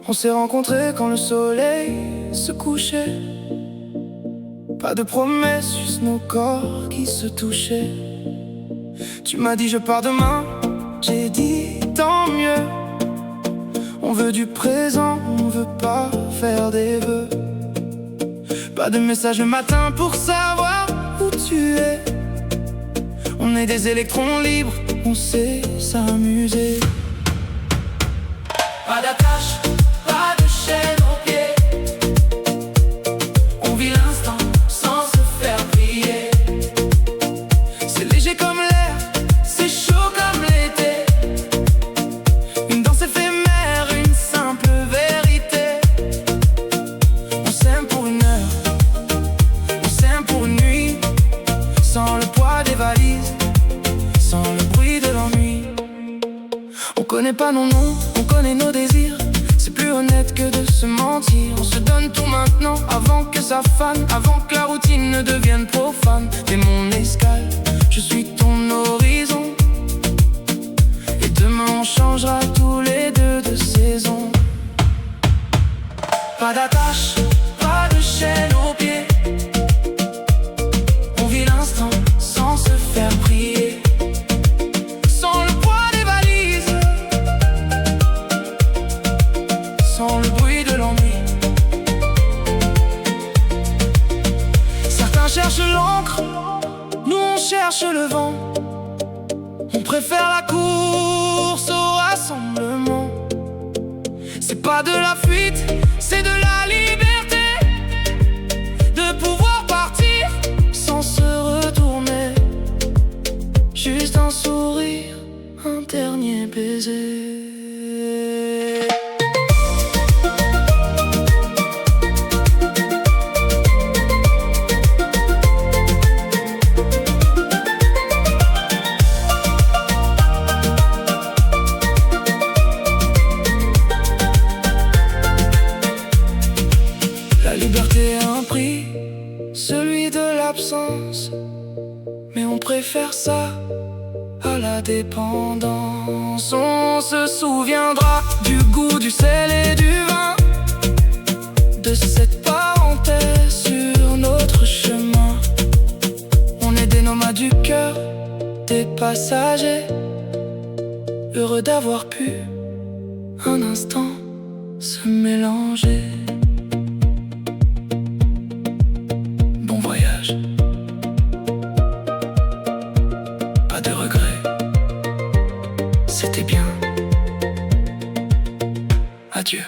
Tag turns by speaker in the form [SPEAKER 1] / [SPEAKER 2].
[SPEAKER 1] On s'est rencontrés quand le soleil se couchait. Pas de promesses, juste nos corps qui se touchaient. Tu m'as dit je pars demain, j'ai dit tant mieux. On veut du présent, on veut pas faire des vœux. Pas de message le matin pour savoir où tu es. On est des électrons libres, on sait s'amuser. Pas d'attache, pas de chaîne aux pieds. On vit l'instant sans se faire prier. C'est léger comme l'air, c'est chaud comme l'été. Une danse éphémère, une simple vérité. On s'aime pour une heure, on s'aime pour une nuit. Sans le poids des valises, sans le bruit de l'ennui. On connaît pas nos noms, on connaît nos désirs. C'est plus honnête que de se mentir. On se donne tout maintenant, avant que ça fane, avant que la routine ne devienne profane. T'es mon escale, je suis ton horizon. Et demain on changera tous les deux de saison. Pas d'attache, pas de chaîne aux pieds. On vit l'instant sans se faire prier. Sans le poids des valises, sans le bruit de l'ennui. Certains cherchent l'encre, nous on cherche le vent. On préfère la course au rassemblement. C'est pas de la fuite, c'est de la liberté. De pouvoir partir sans se retourner. Juste un sourire, un dernier baiser. La liberté a un prix, celui de l'absence. Mais on préfère ça à la dépendance. On se souviendra du goût du sel et du vin, de cette parenthèse sur notre chemin. On est des nomades du cœur, des passagers, heureux d'avoir pu un instant se mélanger. Bon voyage, pas de regrets, c'était bien. Adieu.